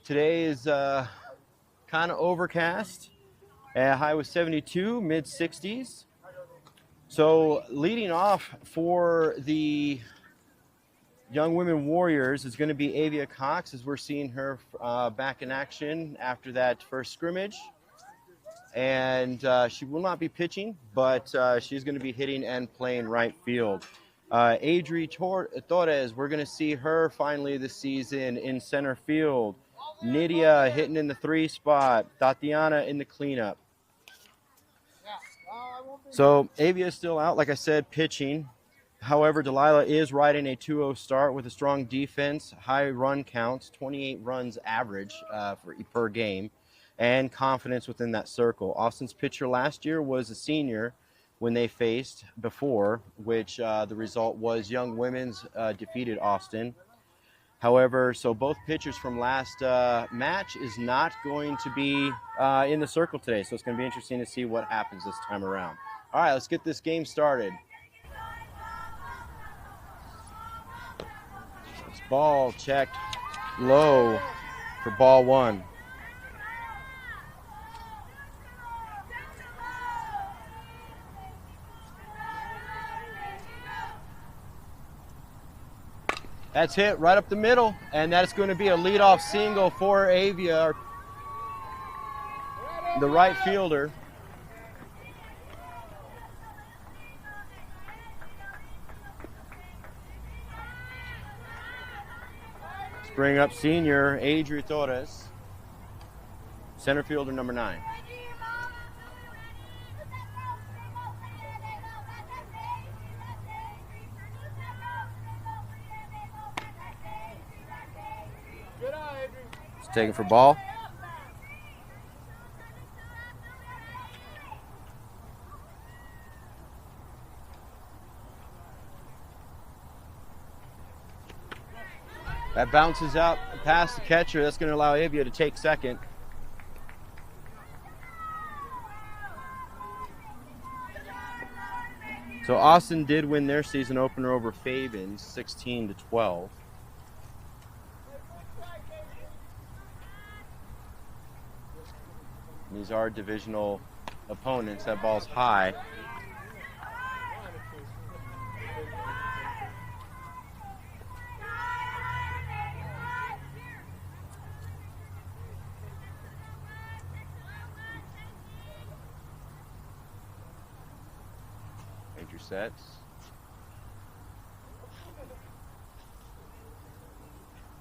Today is kind of overcast. High was 72, mid 60s. So leading off for the Young Women Warriors is going to be Avia Cox, as we're seeing her back in action after that first scrimmage. And she will not be pitching, but she's going to be hitting and playing right field. Adri Torres, we're going to see her finally this season in center field. Nydia hitting in the 3 spot. Tatiana in the cleanup. So Avia is still out, like I said, pitching. However, Delilah is riding a 2-0 start with a strong defense, high run counts, 28 runs average per game, and confidence within that circle. Austin's pitcher last year was a senior when they faced before, which the result was Young Women's defeated Austin. However, so both pitchers from last match is not going to be in the circle today, so it's going to be interesting to see what happens this time around. All right, let's get this game started. This ball checked low for ball 1. That's hit right up the middle, and that's going to be a leadoff single for Avia, the right fielder. Let's bring up senior Adri Torres, center fielder number 9. It's taken for ball. That bounces out past the catcher. That's going to allow Avia to take second. So Austin did win their season opener over Fabens, 16-12. These are divisional opponents. That ball's high. Major sets.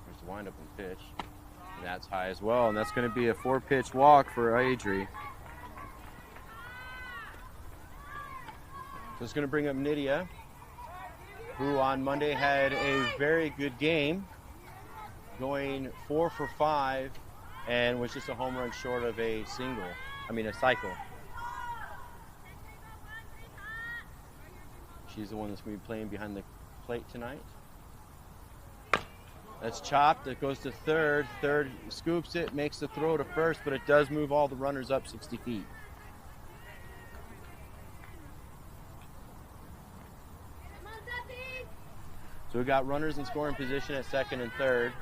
There's the windup and pitch. And that's high as well, and that's going to be a 4-pitch walk for Adri. So it's going to bring up Nydia, who on Monday had a very good game, going 4 for 5, and was just a home run short of a cycle. She's the one that's going to be playing behind the plate tonight. That's chopped. It goes to third. Third scoops it, makes the throw to first, but it does move all the runners up 60 feet. So we got runners in scoring position at second and third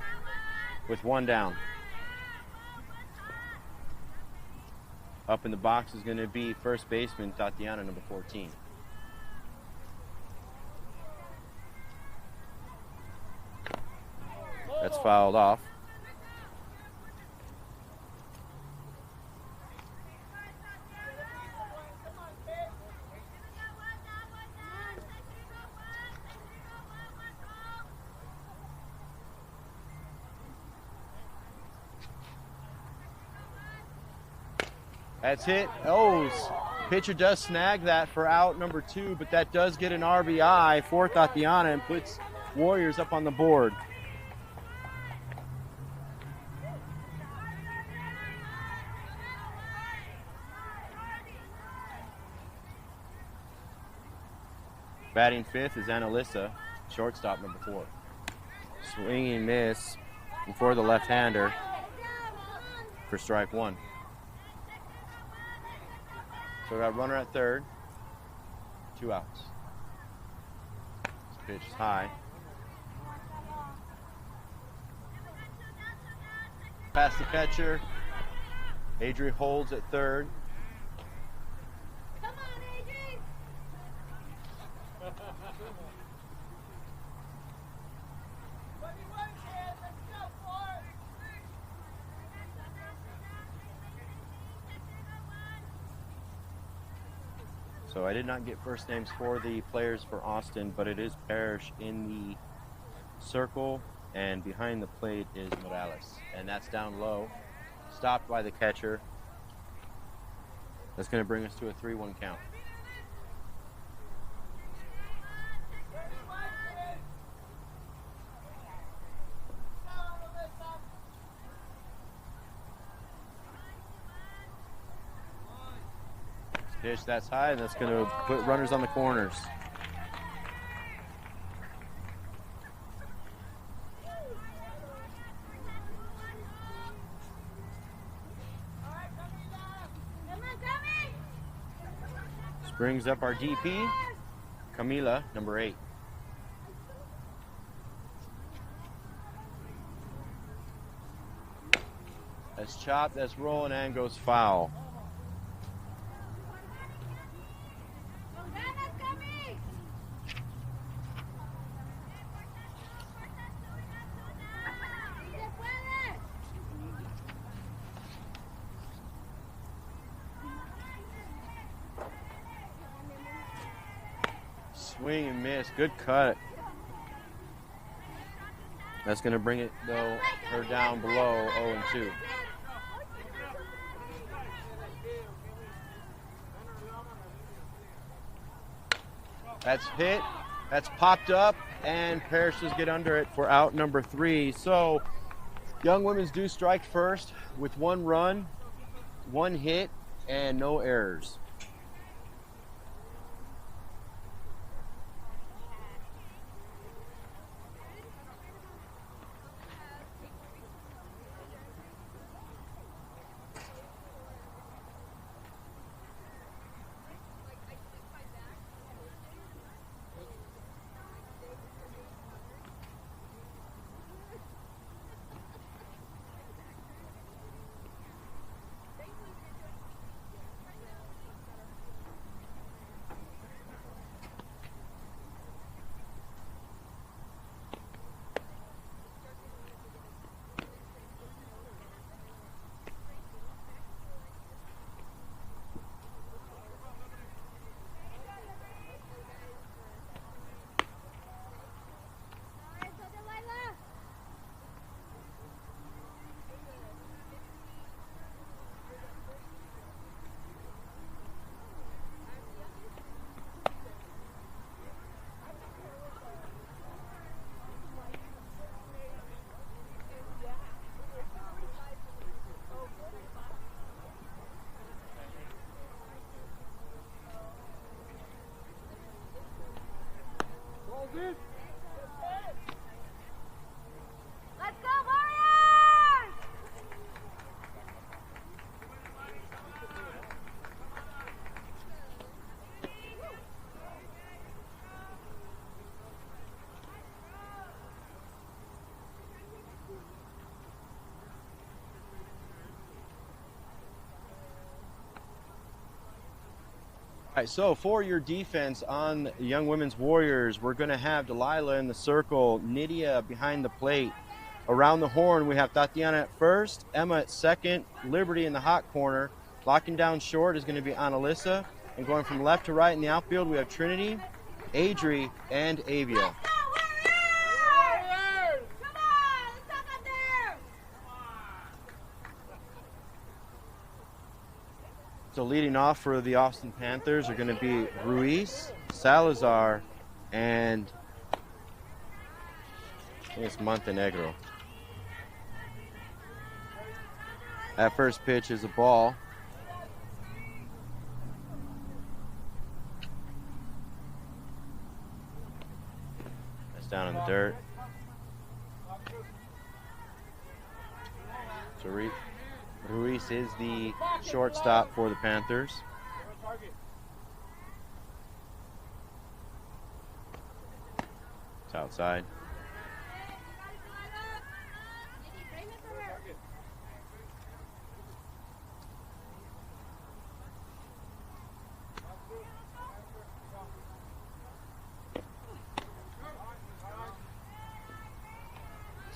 with 1 down. Up in the box is going to be first baseman Tatiana, number 14. That's fouled off. That's hit. Oh, pitcher does snag that for out number 2, but that does get an RBI for Tatiana and puts Warriors up on the board. Batting 5th is Annalisa, shortstop number 4. Swinging miss for the left-hander for strike 1. So we got runner at third, 2 outs. This pitch is high. Past the catcher. Adri holds at third. Come on, Adri! So I did not get first names for the players for Austin, but it is Parrish in the circle, and behind the plate is Morales, and that's down low, stopped by the catcher. That's going to bring us to a 3-1 count. Pitch that's high, and that's going to put runners on the corners. This brings up our DP, Camila, number 8. That's chopped, that's rolling, and goes foul. Swing and miss. Good cut. That's going to bring it, though, her down below 0-2. That's hit. That's popped up, and Parrish does get under it for out number 3. So Young Women's do strike first with 1 run, 1 hit, and no errors. Let's go, Warriors! All right, so for your defense on Young Women's Warriors, we're going to have Delilah in the circle, Nydia behind the plate. Around the horn, we have Tatiana at first, Emma at second, Liberty in the hot corner. Locking down short is going to be Annalisa. And going from left to right in the outfield, we have Trinity, Adri, and Avia. Let's go, Warriors! Come on, let's talk up there! So leading off for the Austin Panthers are going to be Ruiz, Salazar, and I think it's Montenegro. That first pitch is a ball. That's down in the dirt. So Ruiz is the shortstop for the Panthers. It's outside.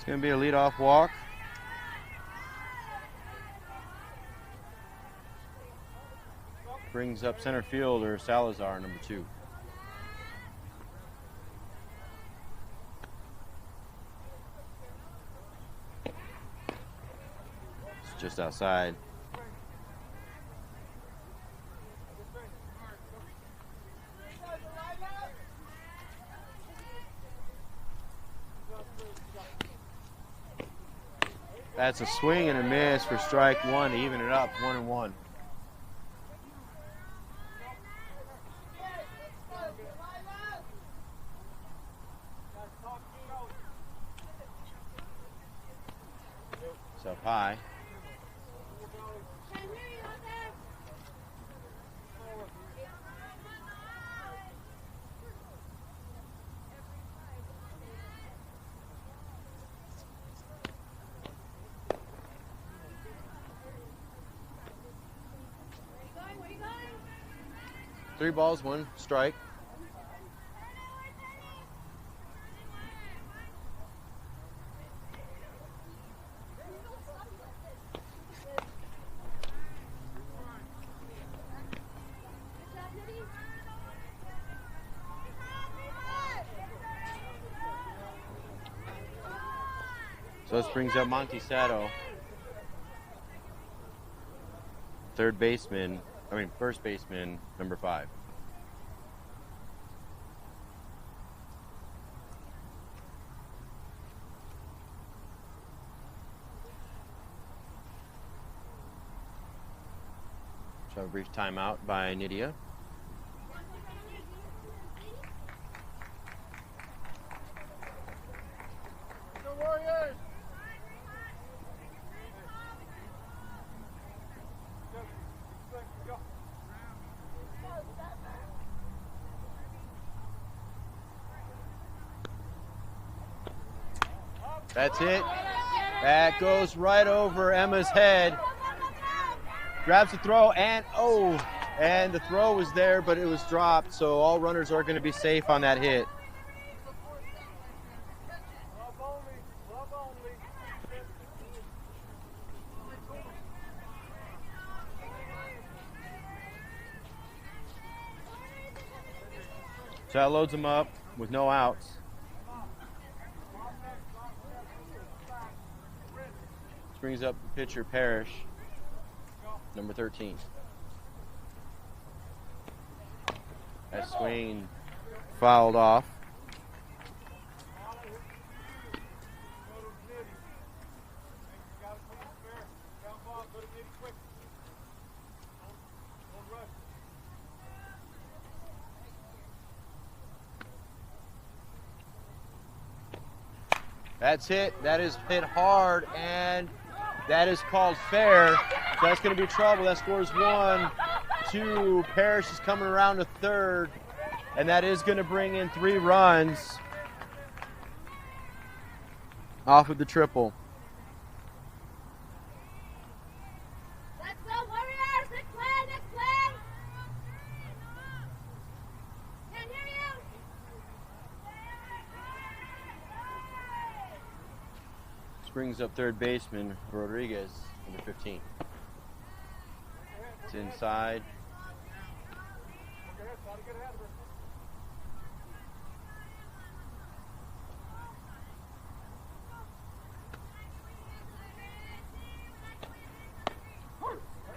It's going to be a leadoff walk. Brings up center fielder Salazar, number 2. It's just outside. That's a swing and a miss for strike 1 to even it up, 1-1. It's up high. Where you going? 3 balls, 1 strike. So this brings up Monty Sato, first baseman, number 5. So a brief timeout by Nydia. That's it. That goes right over Emma's head. Grabs the throw and and the throw was there, but it was dropped. So all runners are going to be safe on that hit. So that loads them up with no outs. Brings up the pitcher Parrish, number 13. That swing fouled off. That's hit. That is hit hard, and that is called fair. So that's going to be trouble. That scores 1, 2. Parrish is coming around to third, and that is going to bring in 3 runs off of the triple. Let's go, Warriors! Next play, next play! Can't hear you! This brings up third baseman Rodriguez, number 15. It's inside.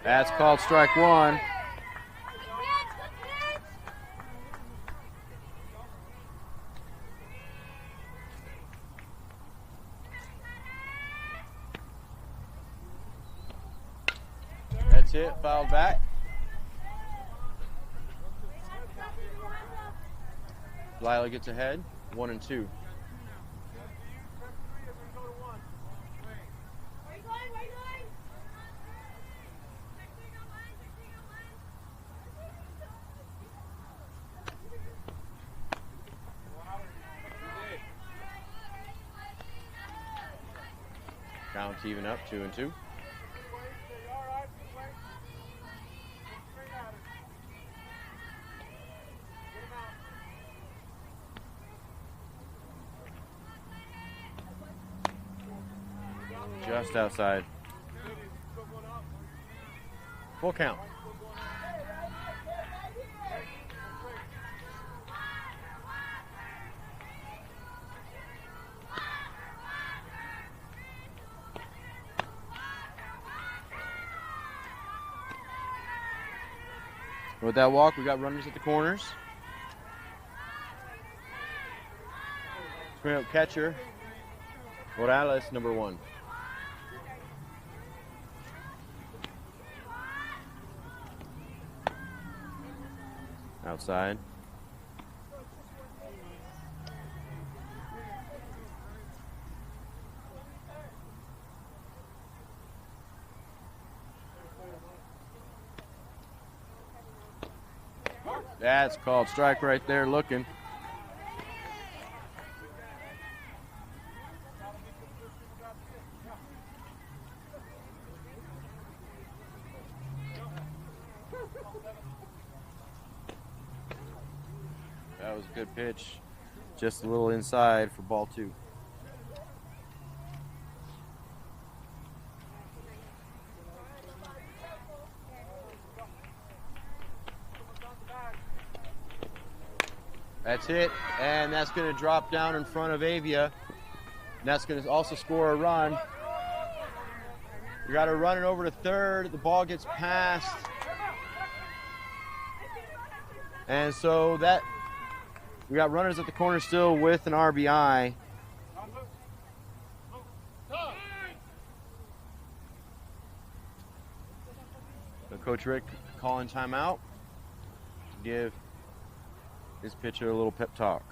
That's called strike 1. That's it, fouled back. Lila gets ahead, 1 and 2. Where you going? Where you going? Count's even up, 2 and 2. Just outside. Full count. With that walk, we got runners at the corners. Bring up catcher, Morales, number 1. Outside. That's called strike right there, looking. That was a good pitch. Just a little inside for ball 2. That's it, and that's going to drop down in front of Avia. And that's going to also score a run. We got to run it over to third. The ball gets passed. And so that we got runners at the corner still with an RBI. So Coach Rick calling timeout to give his pitcher a little pep talk.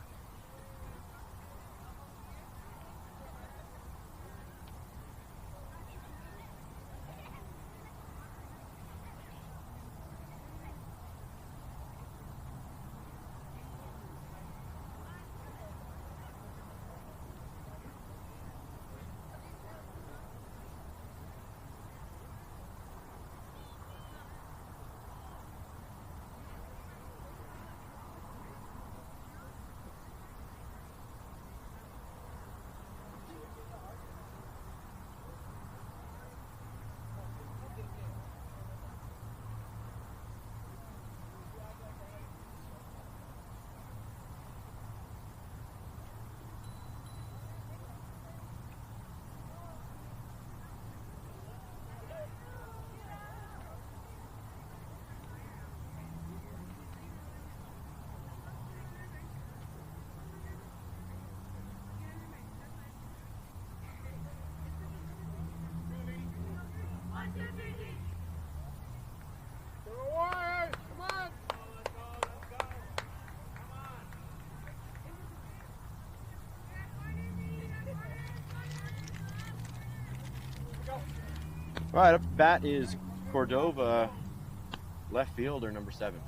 All right, up to bat is Cordova, left fielder, number 7.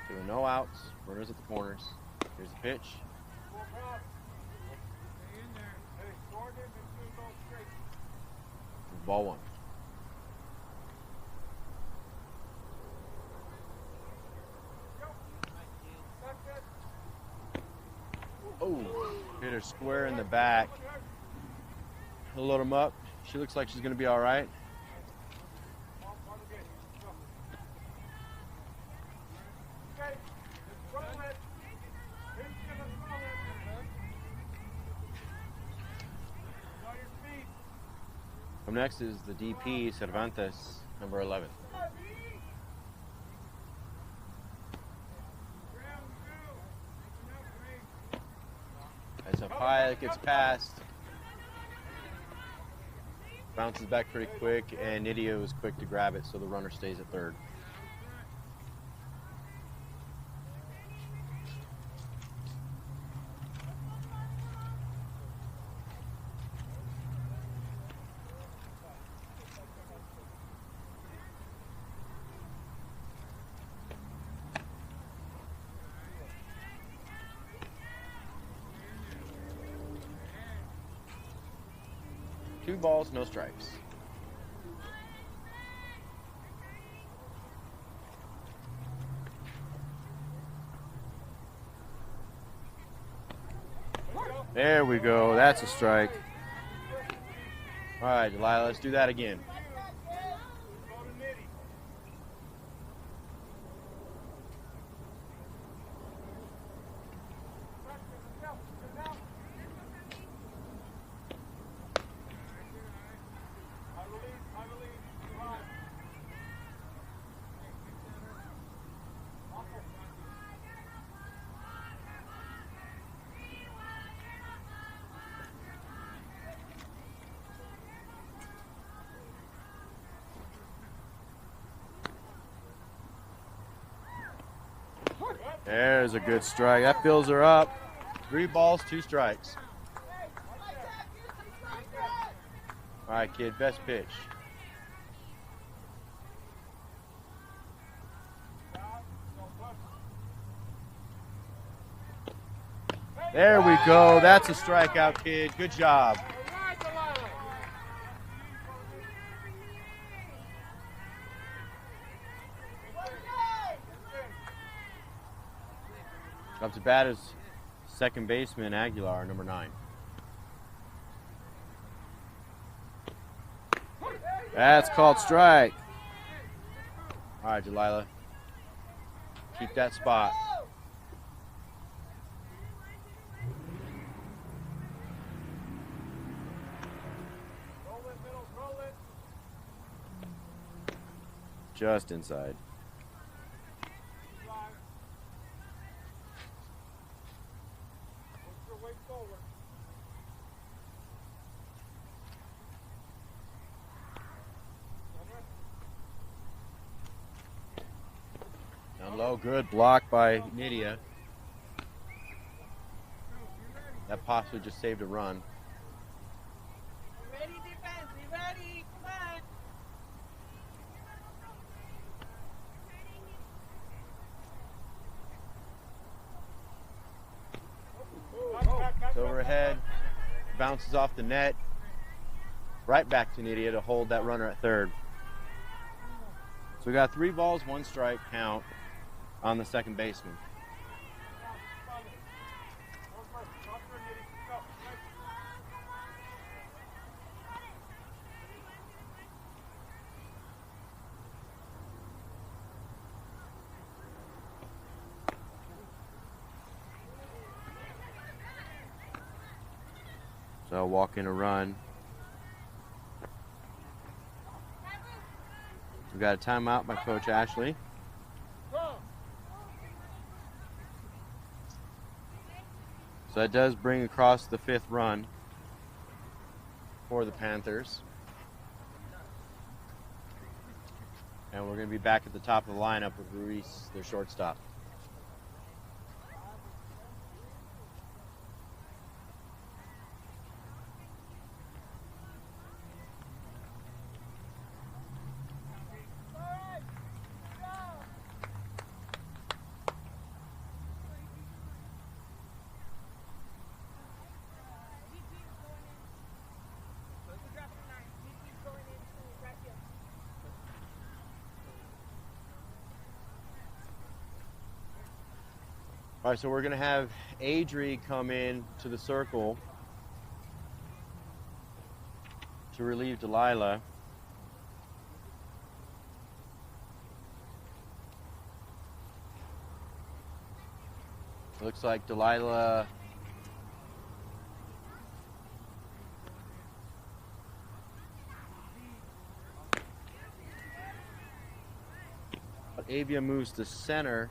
So no outs, runners at the corners. Here's the pitch. Ball 1. Oh, hit her square in the back. We'll load him up. She looks like she's going to be all right. Up next is the DP, Cervantes, number 11. As a high that gets past, bounces back pretty quick, and Nidio is quick to grab it, so the runner stays at third. 2 balls, no strikes. There we go. That's a strike. All right, Delilah, let's do that again. There's a good strike. That fills her up. 3 balls, 2 strikes. All right, kid, best pitch. There we go. That's a strikeout, kid. Good job. Up to bat is second baseman Aguilar, number 9. That's called strike. All right, Delilah. Keep that spot. Just inside. Down low, good block by Nydia. That possibly just saved a run. Ready, defense. Be ready. Come on. It's overhead, bounces off the net, right back to Nydia to hold that runner at third. So we got 3 balls, 1 strike count on the second baseman. So walk in a run. We got a timeout by Coach Ashley. So that does bring across the 5th run for the Panthers. And we're going to be back at the top of the lineup with Ruiz, their shortstop. All right, so we're going to have Adri come in to the circle to relieve Delilah. Looks like Delilah Avia moves to center.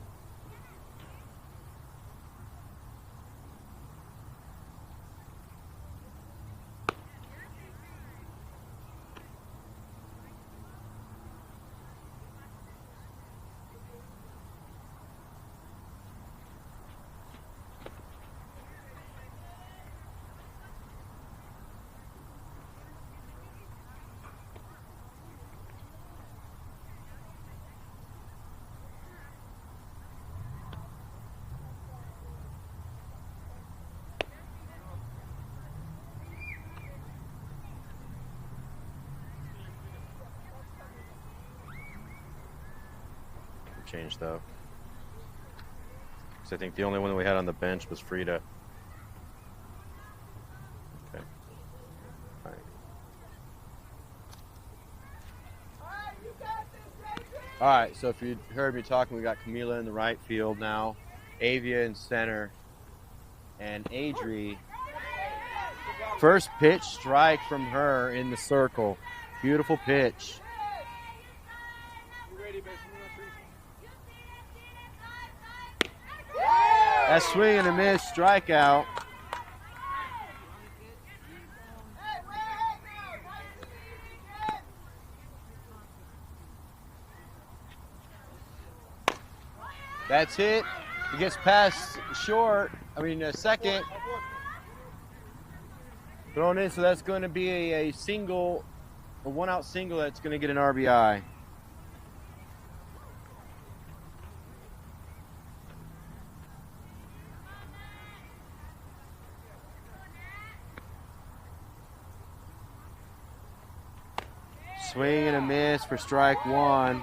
change though. Because I think the only one that we had on the bench was Frida. Okay. All right. All right, so if you heard me talking, we got Camila in the right field now, Avia in center, and Adri. First pitch strike from her in the circle. Beautiful pitch. That swing and a miss, strikeout. That's hit. It gets past short. Second. Thrown in, so that's going to be a single, a one-out single that's going to get an RBI. Swing and a miss for strike one.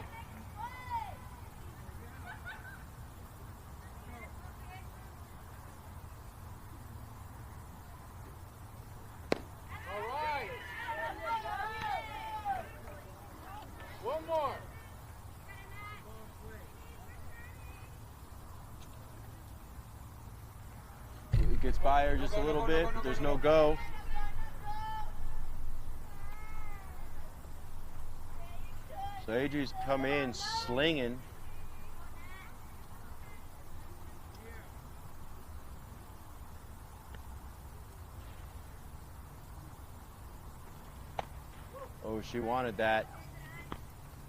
It gets by her just a little bit, but there's no go. So Adri's come in slinging. Oh, she wanted that,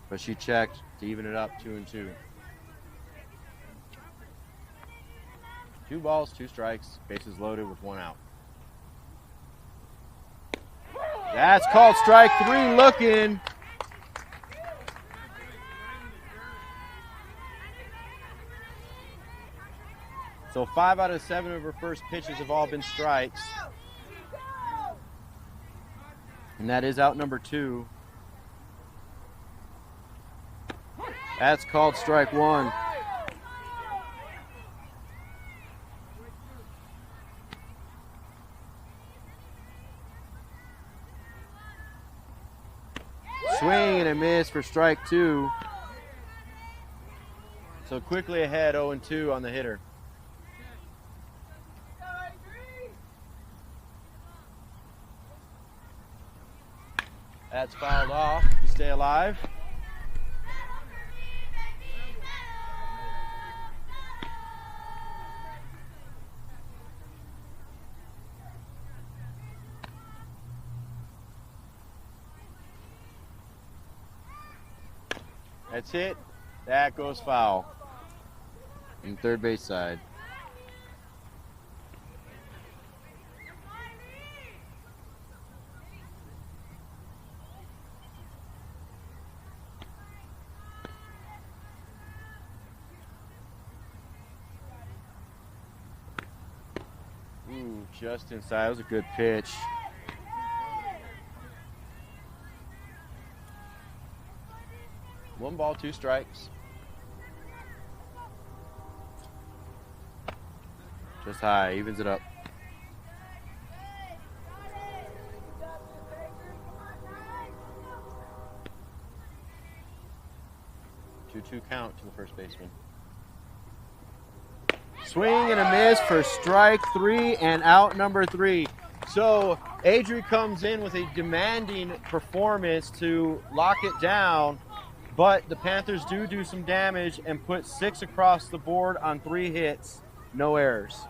but she checked to even it up 2-2. 2 balls, 2 strikes, bases loaded with 1 out. That's called strike 3 looking. So 5 out of 7 of her first pitches have all been strikes. And that is out number 2. That's called strike 1. Swing and a miss for strike 2. So quickly ahead, 0-2 on the hitter. That's fouled off to stay alive. That's it. That goes foul. In third base side. Ooh, just inside. That was a good pitch. One ball, 2 strikes. Just high, evens it up. 2-2 count to the first baseman. Swing and a miss for strike 3 and out number 3. So Adri comes in with a demanding performance to lock it down, but the Panthers do some damage and put 6 across the board on 3 hits, no errors.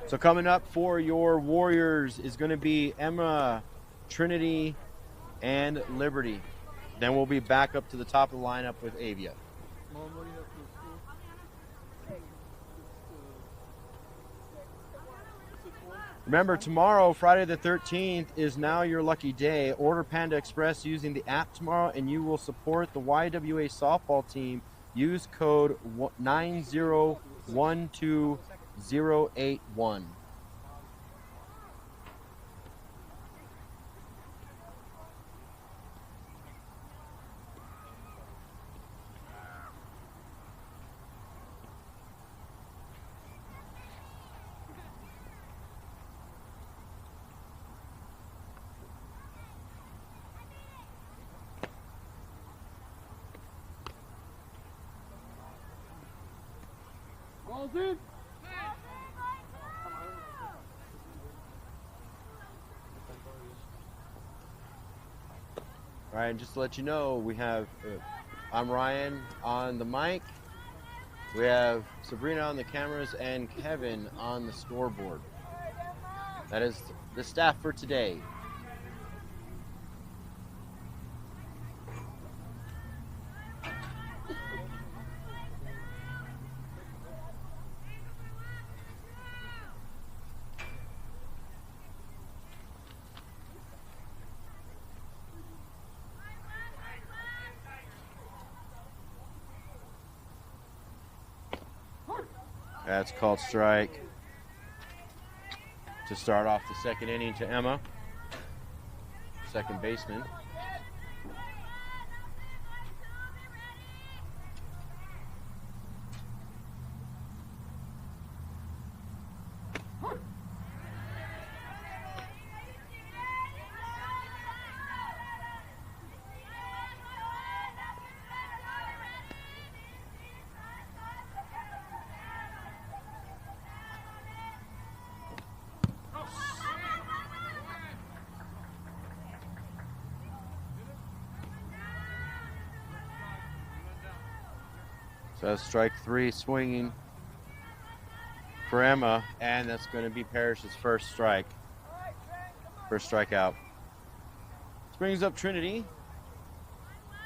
So coming up for your Warriors is going to be Emma, Trinity, and Liberty. Then we'll be back up to the top of the lineup with Avia. Remember, tomorrow, Friday the 13th, is now your lucky day. Order Panda Express using the app tomorrow, and you will support the YWA softball team. Use code 9012081. Balls in. All right, and just to let you know, we have I'm Ryan on the mic. We have Sabrina on the cameras and Kevin on the scoreboard. That is the staff for today. That's called strike to start off the second inning to Emma, second baseman. So that's strike three swinging for Emma, and that's going to be Parrish's first strike. First strikeout. This brings up Trinity,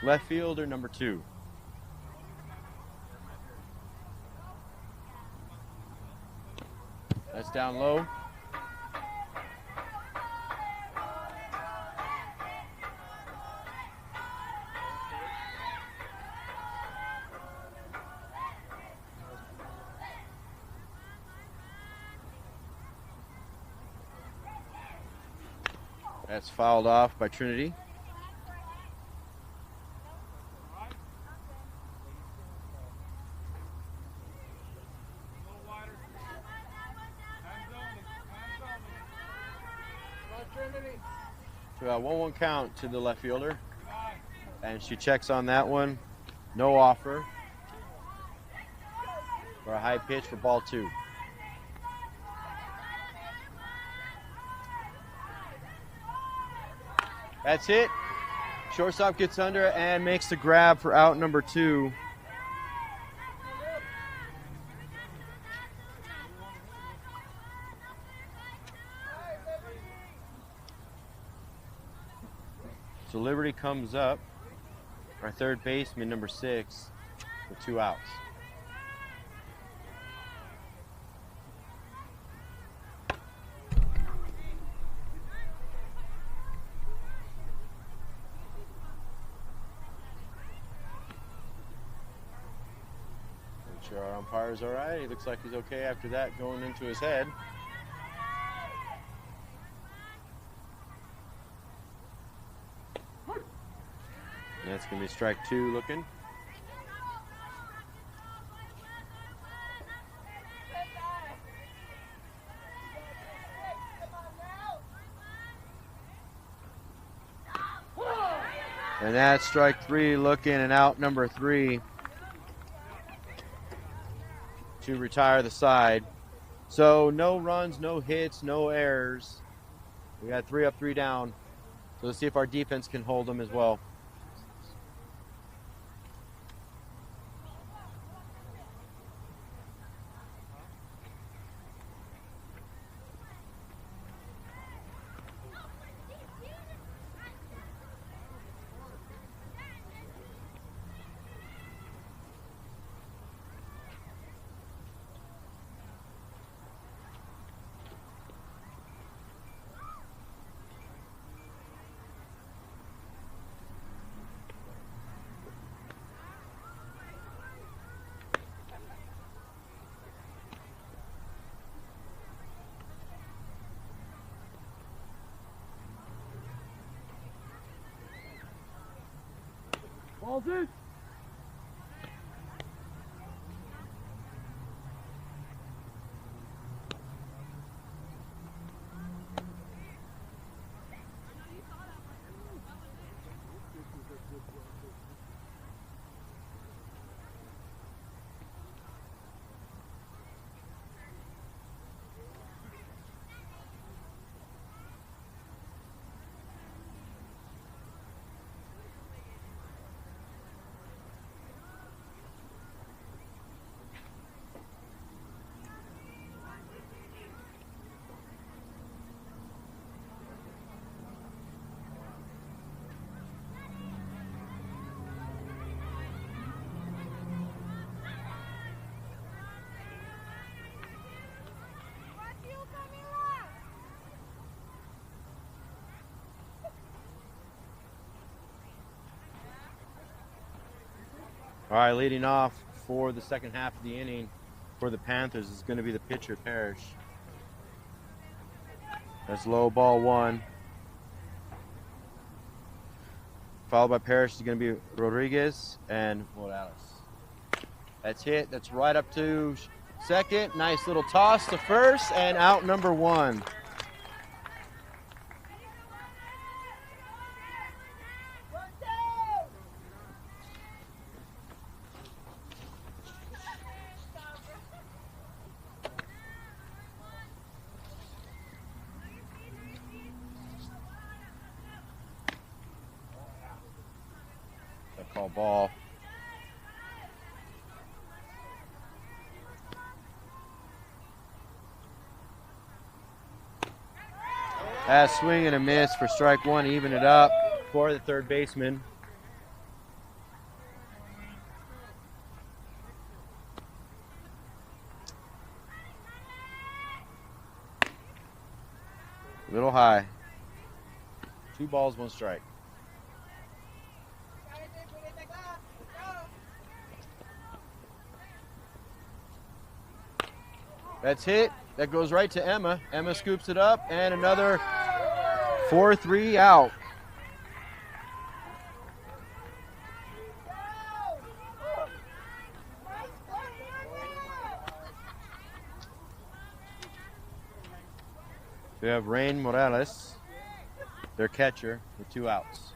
left fielder number 2. That's down low. That's fouled off by Trinity. So 1-1 count to the left fielder. And she checks on that one. No offer. For a high pitch for ball 2. That's it. Shortstop gets under and makes the grab for out number 2. So Liberty comes up, our third baseman, number 6, with 2 outs. Make sure our umpire's all right. He looks like he's okay after that going into his head. And that's going to be strike 2 looking. And that's strike 3 looking, and out number 3 to retire the side. So no runs, no hits, no errors. We got 3 up, 3 down. So let's see if our defense can hold them as well. Ball's in. All right, leading off for the second half of the inning for the Panthers is going to be the pitcher, Parrish. That's low, ball one. Followed by Parrish is going to be Rodriguez and Morales. That's hit. That's right up to second. Nice little toss to first and out number one. Call ball. That's swing and a miss for strike one, even it up for the third baseman. A little high. 2 balls, 1 strike. That's hit. That goes right to Emma. Emma scoops it up, and another 4-3 out. We have Rain Morales, their catcher, with 2 outs.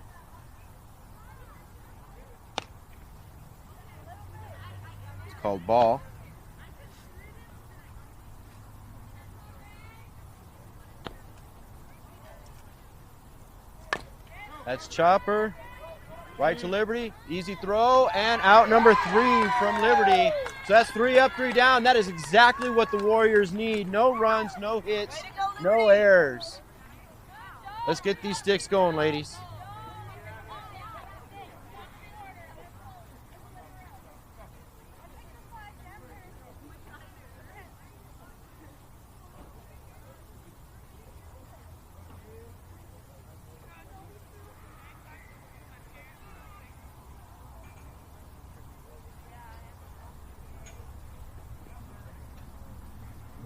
It's called ball. That's chopper, right to Liberty, easy throw, and out number 3 from Liberty. So that's 3 up, 3 down. That is exactly what the Warriors need. No runs, no hits, no errors. Let's get these sticks going, ladies.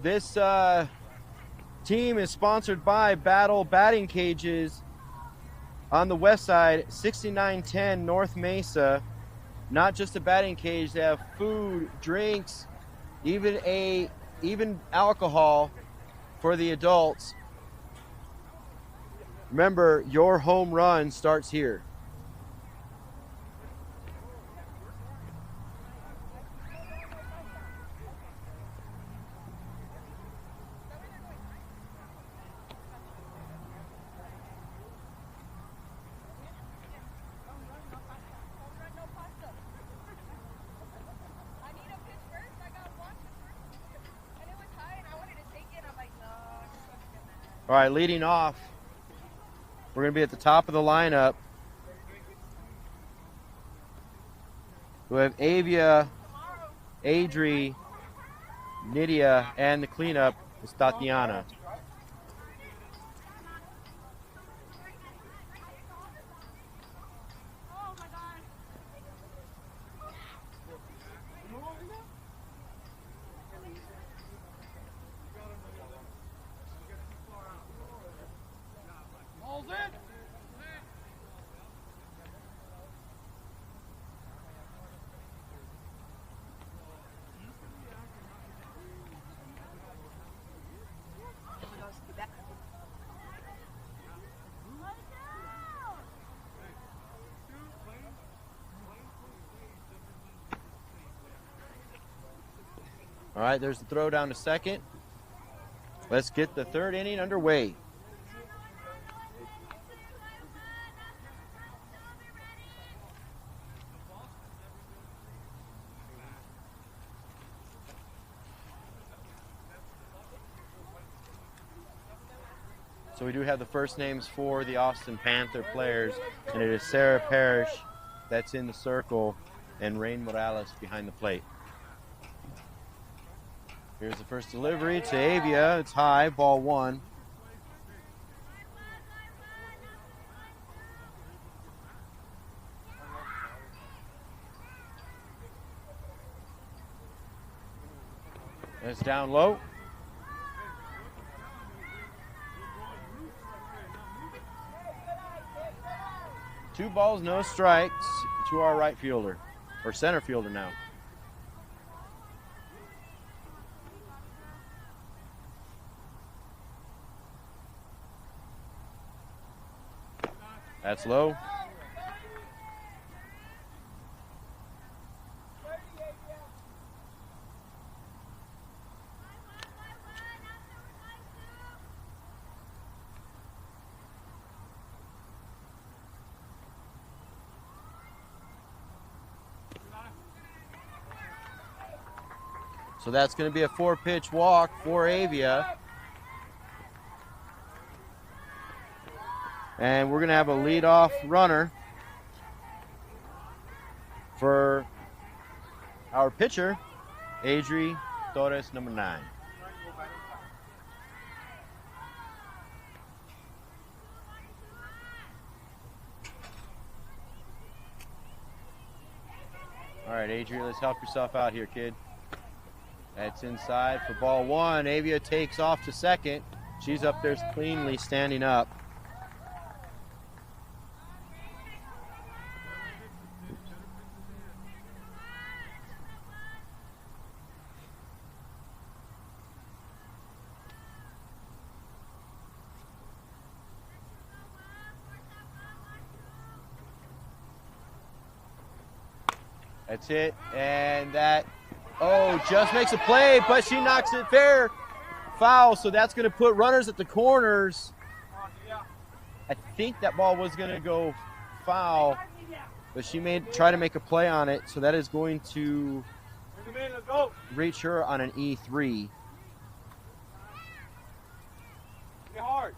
This team is sponsored by Battle Batting Cages on the west side, 6910 North Mesa. Not just a batting cage, they have food, drinks, even alcohol for the adults. Remember, your home run starts here. All right, leading off, we're going to be at the top of the lineup. We have Avia, Adri, Nydia, and the cleanup is Tatiana. All right, there's the throw down to second. Let's get the third inning underway. So we do have the first names for the Austin Panther players, and it is Sarah Parrish that's in the circle and Rain Morales behind the plate. Here's the first delivery to Avia. It's high, ball one. That's down low. Two balls, no strikes to our right fielder, or center fielder now. That's low. So that's going to be a 4-pitch walk for Avia. And we're going to have a leadoff runner for our pitcher, Adri Torres, number 9. All right, Adri, let's help yourself out here, kid. That's inside for ball one. Avia takes off to second. She's up there cleanly standing up. That's it, and that, just makes a play, but she knocks it fair. Foul, so that's going to put runners at the corners. I think that ball was going to go foul, but she try to make a play on it, so that is going to reach her on an E3. Get hard.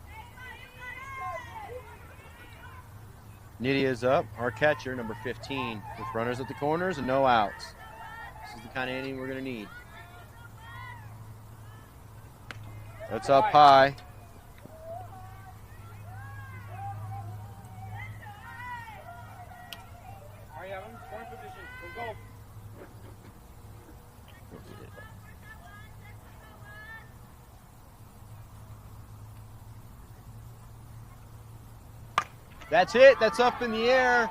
Nydia's up, our catcher, number 15, with runners at the corners and no outs. This is the kind of inning we're going to need. That's up high. All right, Evan, scoring position. Go. That's it. That's up in the air.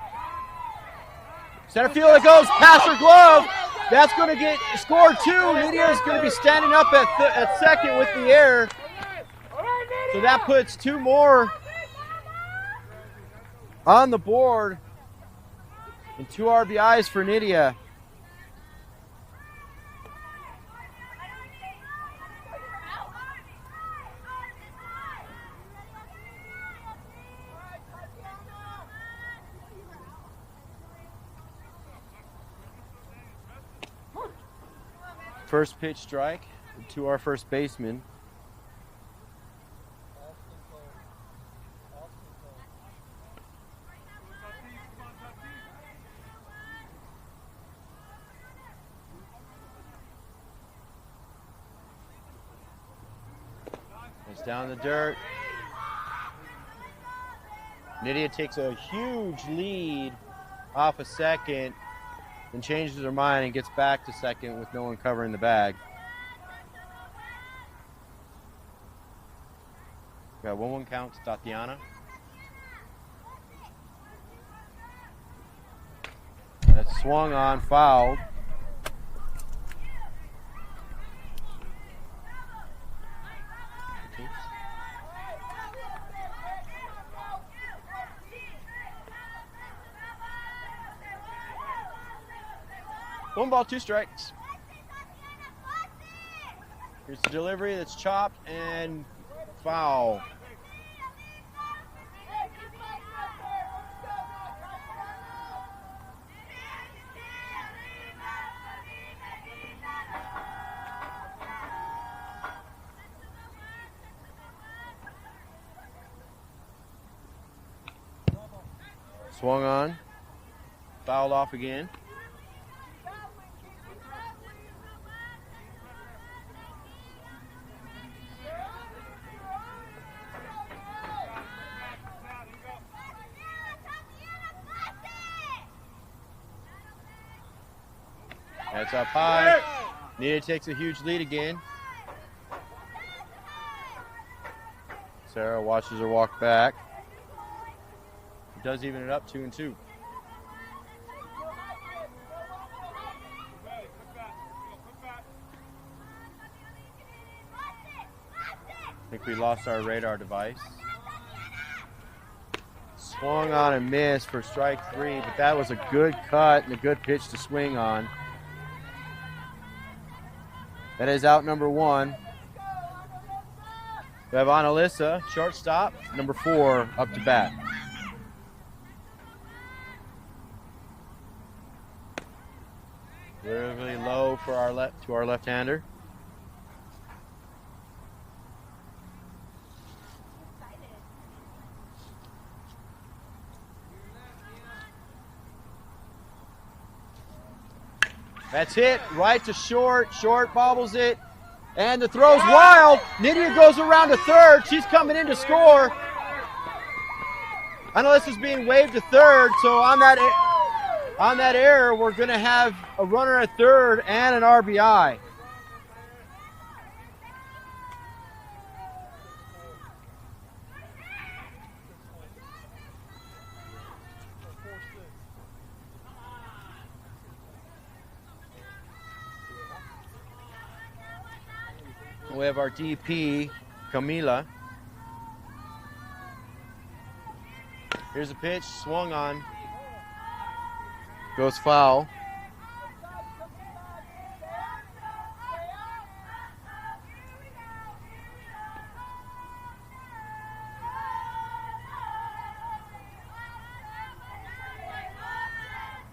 Center field it goes. Past her glove. That's going to get score 2. Nydia is going to be standing up at second with the air. So that puts 2 more on the board. And 2 RBIs for Nydia. First pitch strike to our first baseman. It's down the dirt. Nydia takes a huge lead off a second, then changes her mind and gets back to second with no one covering the bag. Got 1-1 count to Tatiana. That's swung on, fouled. One ball, 2 strikes. Here's the delivery that's chopped and foul. Swung on, fouled off again. That's up high. Nita takes a huge lead again. Sarah watches her walk back. Does even it up 2-2. I think we lost our radar device. Swung on and missed for strike 3, but that was a good cut and a good pitch to swing on. That is out number 1. We have Annalisa, shortstop, number 4, up to bat. Really low for our left-hander. That's hit right to short. Short bobbles it. And the throw's wild. Nydia goes around to third. She's coming in to score. Annalisa's being waved to third. So on that error, we're going to have a runner at third and an RBI. We have our DP, Camila. Here's a pitch, swung on. Goes foul.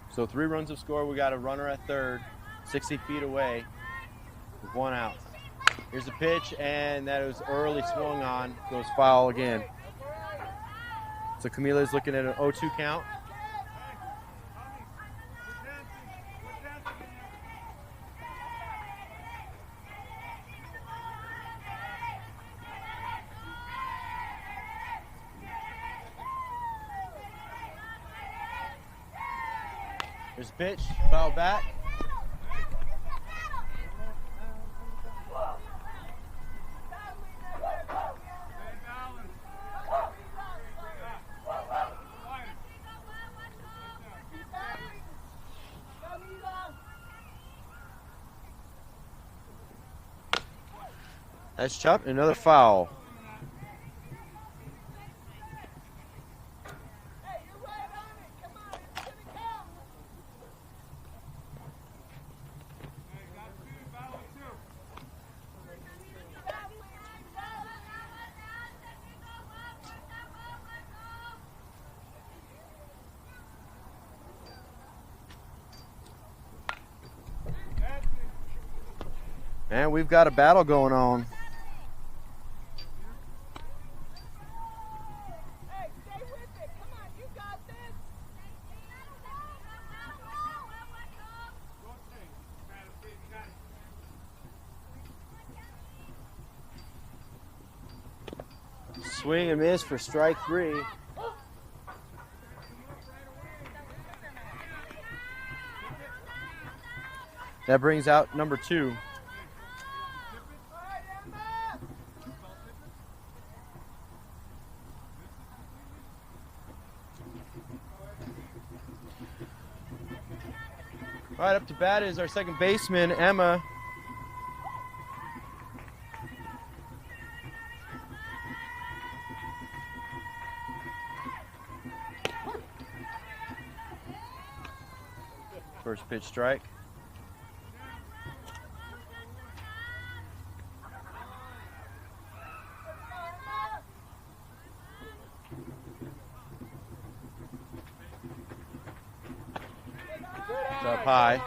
So 3 runs of score. We got a runner at third, 60 feet away, with 1 out. Here's the pitch, and that was early swung on. Goes foul again. So Camila's looking at an 0-2 count. Here's the pitch, foul back. That's chopped, another foul. And we've got a battle going on. Swing and miss for strike 3. That brings out number 2. All right, up to bat is our second baseman, Emma. First pitch strike. up high.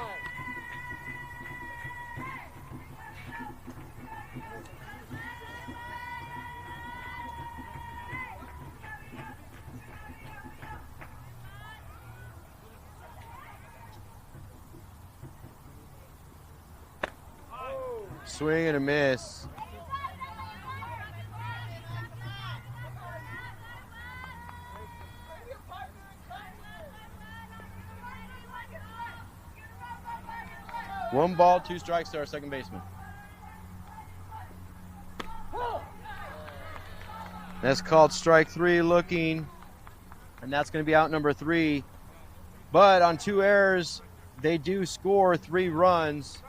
Swing and a miss. One ball, 2 strikes to our second baseman. That's called strike 3 looking, and that's going to be out number 3. But on 2 errors, they do score 3 runs.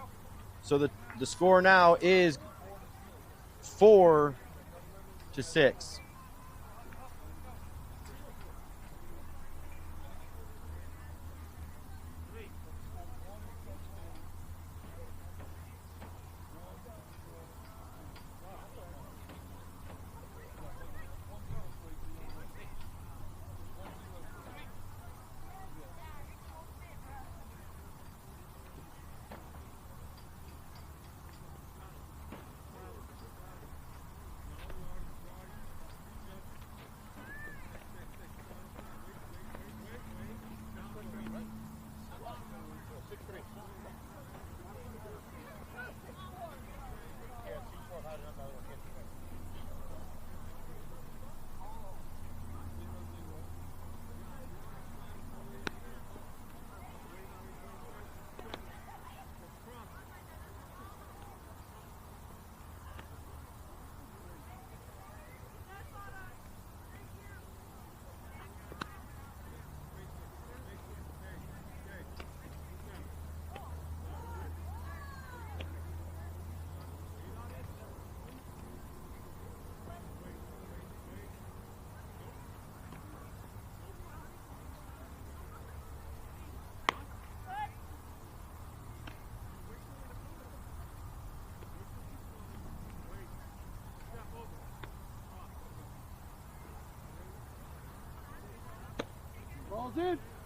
So the score now is 4-6. Ball's in.